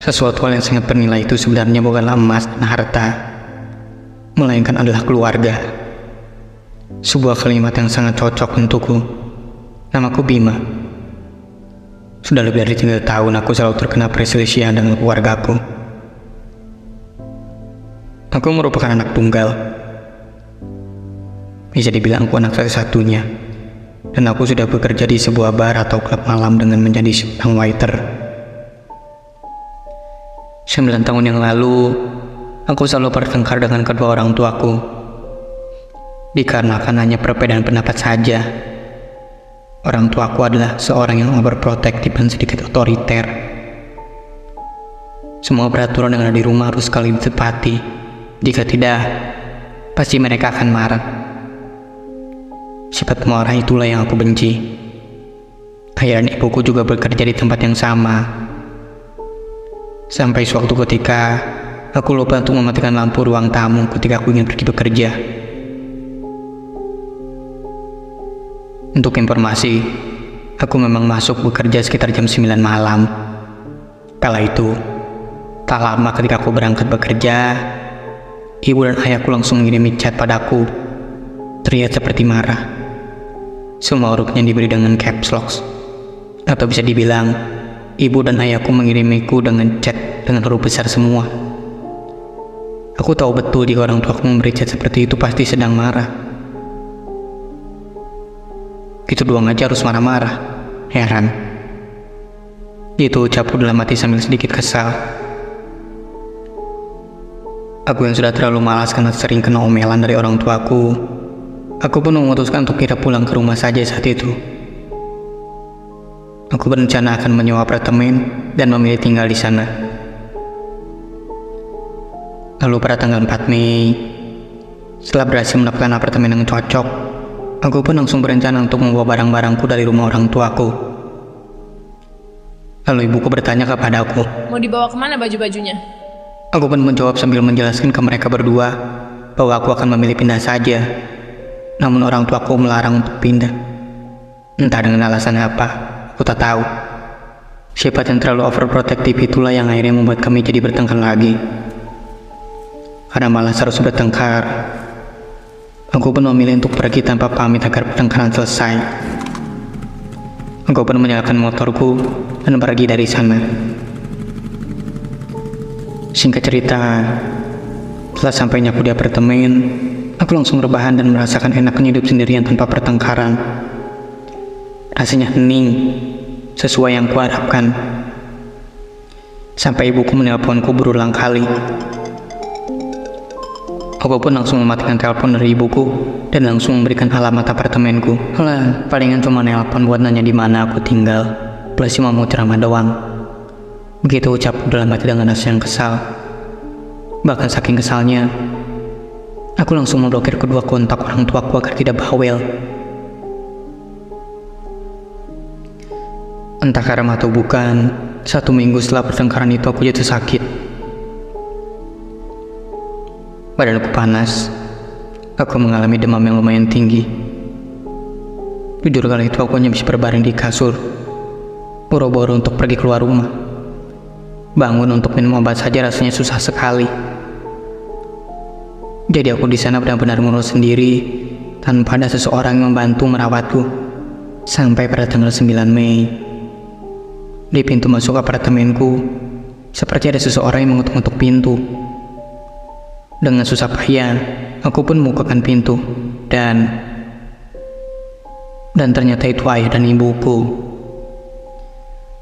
Sesuatu hal yang sangat bernilai itu sebenarnya bukanlah emas dan harta, melainkan adalah keluarga. Sebuah kalimat yang sangat cocok untukku. Namaku Bima. Sudah lebih dari 3 tahun aku selalu terkena perselisihan dengan keluargaku. Aku merupakan anak tunggal. Bisa dibilang aku anak satu-satunya. Dan aku sudah bekerja di sebuah bar atau klub malam dengan menjadi seorang waiter. 9 tahun yang lalu, aku selalu bertengkar dengan kedua orang tuaku. Dikarenakan hanya perbedaan pendapat saja. Orang tuaku adalah seorang yang overprotective dan sedikit otoriter. Semua peraturan yang ada di rumah harus sekali ditepati. Jika tidak, pasti mereka akan marah. Sifat pemarah itulah yang aku benci. Ayah dan ibuku juga bekerja di tempat yang sama. Sampai suatu ketika, aku lupa untuk mematikan lampu ruang tamu ketika aku ingin pergi bekerja. Untuk informasi, aku memang masuk bekerja sekitar jam 9 malam. Kala itu, tak lama ketika aku berangkat bekerja, ibu dan ayahku langsung mengirim chat padaku. Terlihat seperti marah. Semua hurufnya diberi dengan caps lock. Atau bisa dibilang, ibu dan ayahku mengirimiku dengan chat dengan huruf besar semua. Aku tahu betul jika orang tuaku memberi chat seperti itu pasti sedang marah. Gitu doang aja harus marah-marah. Heran. Itu ucapku dalam hati sambil sedikit kesal. Aku yang sudah terlalu malas karena sering kena omelan dari orang tuaku, aku pun memutuskan untuk tidak pulang ke rumah saja saat itu. Aku berencana akan menyewa apartemen dan memilih tinggal di sana. Lalu pada tanggal 4 Mei, setelah berhasil mendapatkan apartemen yang cocok, aku pun langsung berencana untuk membawa barang-barangku dari rumah orang tuaku. Lalu ibuku bertanya kepadaku, mau dibawa kemana baju-bajunya? Aku pun menjawab sambil menjelaskan ke mereka berdua bahwa aku akan memilih pindah saja. Namun orang tuaku melarang untuk pindah. Entah dengan alasan apa, aku tak tahu. Sifat yang terlalu overprotective itulah yang akhirnya membuat kami jadi bertengkar lagi. Karena malas harus bertengkar, aku pun memilih untuk pergi tanpa pamit agar pertengkaran selesai. Aku pun menyalakan motorku dan pergi dari sana. Singkat cerita, setelah sampainya aku di apartemen, aku langsung rebahan dan merasakan enaknya hidup sendirian tanpa pertengkaran. Rasanya hening, sesuai yang kuharapkan. Sampai ibuku menelponku berulang kali. Aku pun langsung mematikan telepon dari ibuku dan langsung memberikan alamat apartemenku. Alah, palingan cuma nelpon buat nanya di mana aku tinggal. Plus cuma mau ceramah doang. Begitu ucapku dalam hati dengan rasa yang kesal. Bahkan saking kesalnya, aku langsung memblokir kedua kontak orang tuaku agar tidak bawel. Entah karena atau bukan, 1 minggu setelah pertengkaran itu aku jatuh sakit. Badanku panas. Aku mengalami demam yang lumayan tinggi. Jujur kali itu aku hanya bisa berbaring di kasur, boro-boro untuk pergi keluar rumah. Bangun untuk minum obat saja rasanya susah sekali. Jadi aku di sana benar-benar ngurus sendiri tanpa ada seseorang yang membantu merawatku. Sampai pada tanggal 9 Mei, di pintu masuk apartemenku, seperti ada seseorang yang mengetuk-ngetuk pintu. Dengan susah payah, aku pun membukakan pintu dan ternyata itu ayah dan ibuku.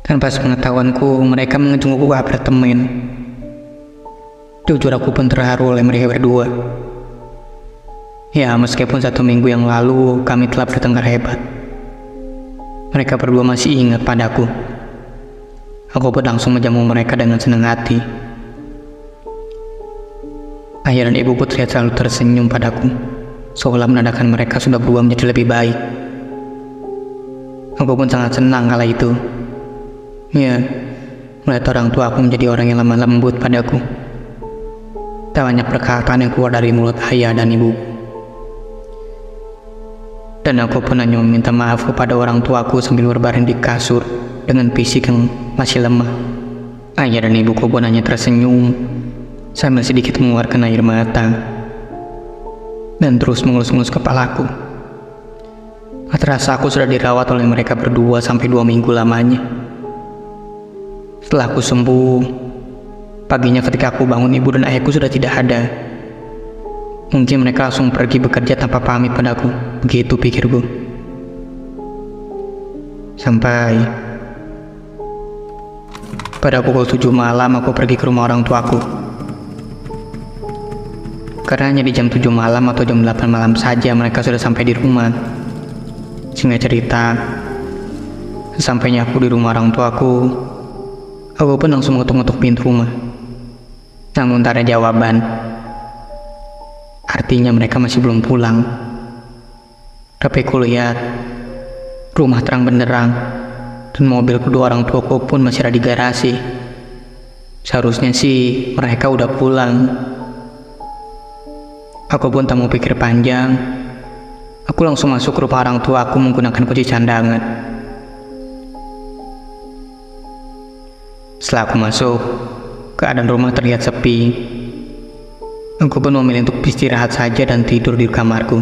Tanpa sepengetahuanku, mereka menjengukku ke apartemen. Jujur aku pun terharu oleh mereka berdua. Ya, meskipun 1 minggu yang lalu kami telah bertengkar hebat, mereka berdua masih ingat padaku. Aku pun langsung menjamu mereka dengan senang hati. Ayah dan ibuku terlihat selalu tersenyum padaku, seolah menandakan mereka sudah berubah menjadi lebih baik. Aku pun sangat senang kala itu. Ya, melihat orang tua aku menjadi orang yang lemah lembut padaku. Tak banyak perkataan yang keluar dari mulut ayah dan ibu. Dan aku pun hanya meminta maaf kepada orang tuaku sambil berbaring di kasur dengan fisik yang masih lemah. Ayah dan ibuku pun hanya tersenyum sambil sedikit mengeluarkan air mata dan terus mengelus-ngelus kepalaku. Terasa aku sudah dirawat oleh mereka berdua sampai 2 minggu lamanya. Setelah aku sembuh, paginya ketika aku bangun ibu dan ayahku sudah tidak ada. Mungkin mereka langsung pergi bekerja tanpa pamit padaku, begitu pikirku. Sampai pada pukul 7 malam aku pergi ke rumah orang tuaku. Karena hanya di jam 7 malam atau jam 8 malam saja mereka sudah sampai di rumah. Singkat cerita, sesampainya aku di rumah orang tuaku, aku pun langsung mengetuk-ngetuk pintu rumah. Namun tak ada jawaban. Artinya mereka masih belum pulang. Tapi ku lihat rumah terang benderang dan mobil kedua orang tuaku pun masih ada di garasi. Seharusnya sih mereka udah pulang. Aku pun tak mau pikir panjang. Aku langsung masuk ke rumah orang tua aku menggunakan kunci candangan. Setelah aku masuk, keadaan rumah terlihat sepi. Aku pun memilih untuk istirahat saja dan tidur di kamarku.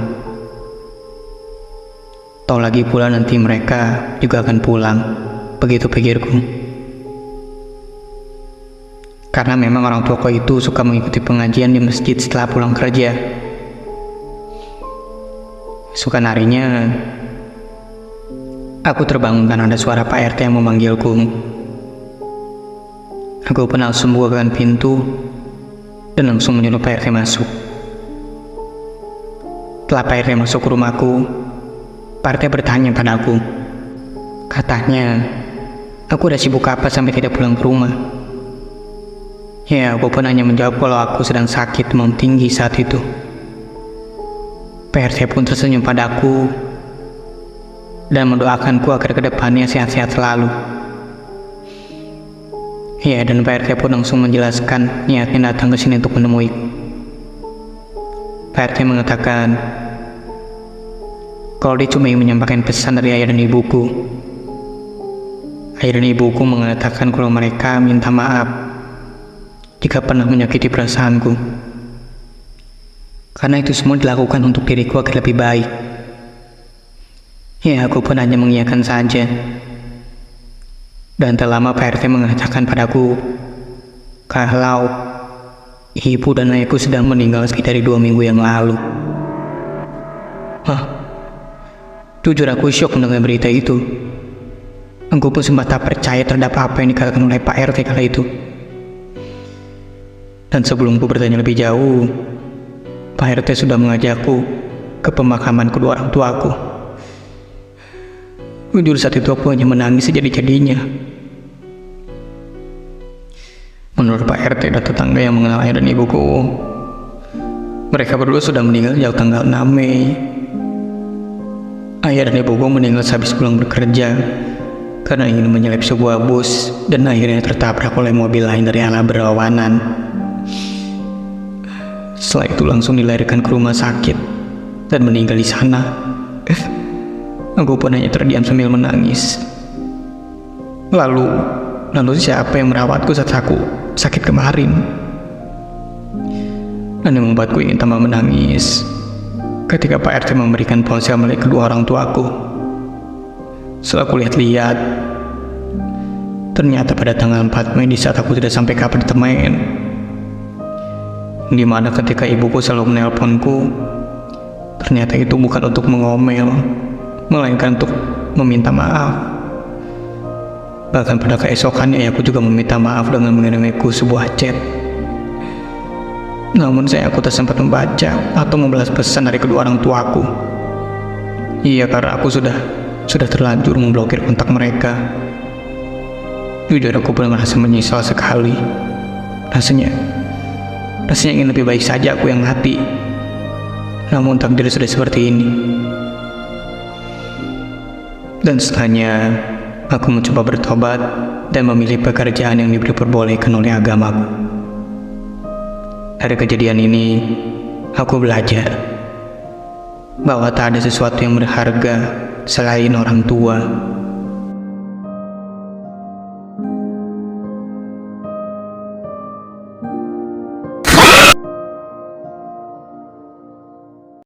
Tahu lagi pula nanti mereka juga akan pulang, begitu pikirku. Karena memang orang tuaku itu suka mengikuti pengajian di masjid setelah pulang kerja. Esokan harinya, aku terbangun karena ada suara Pak RT yang memanggilku. Aku pun langsung membukakan pintu dan langsung menyuruh Pak RT masuk. Setelah Pak RT masuk ke rumahku, Pak RT bertanya padaku. Katanya, aku udah sibuk apa sampai tidak pulang ke rumah? Ya, aku pun hanya menjawab kalau aku sedang sakit demam tinggi saat itu. Pak RT pun tersenyum padaku dan mendoakanku agar kedepannya sehat-sehat selalu. Ya, dan Pak RT pun langsung menjelaskan niatnya datang ke sini untuk menemui. Pak RT mengatakan kalau dia cuma ingin menyampaikan pesan dari ayah dan ibuku. Ayah dan ibuku mengatakan kalau mereka minta maaf jika pernah menyakiti perasaanku. Karena itu semua dilakukan untuk diriku agar lebih baik. Ya, aku pun hanya mengiyakan saja. Dan tak lama Pak RT mengatakan padaku kalau ibu dan ayahku sedang meninggal sekitar 2 minggu yang lalu. Jujur aku syok mendengar berita itu. Aku pun sempat tak percaya terhadap apa yang dikatakan oleh Pak RT kala itu. Dan sebelum ku bertanya lebih jauh, Pak RT sudah mengajakku ke pemakaman kedua orang tuaku. Jujur saat itu aku hanya menangis sejadi-jadinya. Menurut Pak RT dan tetangga yang mengenal ayah dan ibuku, mereka berdua sudah meninggal sejak tanggal 6 Mei. Ayah dan ibuku meninggal sehabis pulang bekerja karena ingin menyalip sebuah bus dan akhirnya tertabrak oleh mobil lain dari arah berlawanan. Setelah itu langsung dilarikan ke rumah sakit dan meninggal di sana. Aku pun hanya terdiam sambil menangis. Lalu siapa yang merawatku saat aku sakit kemarin? Dan yang membuatku ingin tambah menangis ketika Pak RT memberikan ponsel milik kedua orang tuaku. Setelah aku lihat-lihat, ternyata pada tanggal 4 Mei di saat aku tidak sampai ke apartemen, di mana ketika ibuku selalu menelponku, ternyata itu bukan untuk mengomel, melainkan untuk meminta maaf. Bahkan pada keesokannya aku juga meminta maaf dengan mengirimiku sebuah chat. Namun aku tak sempat membaca atau membalas pesan dari kedua orang tuaku. Iya, karena aku sudah terlanjur memblokir kontak mereka. Jujur aku pun merasa menyesal sekali. Rasanya ingin lebih baik saja aku yang mati. Namun takdir sudah seperti ini. Dan setelahnya aku mencoba bertobat dan memilih pekerjaan yang diperbolehkan oleh agamaku. Dari kejadian ini, aku belajar bahwa tak ada sesuatu yang berharga selain orang tua.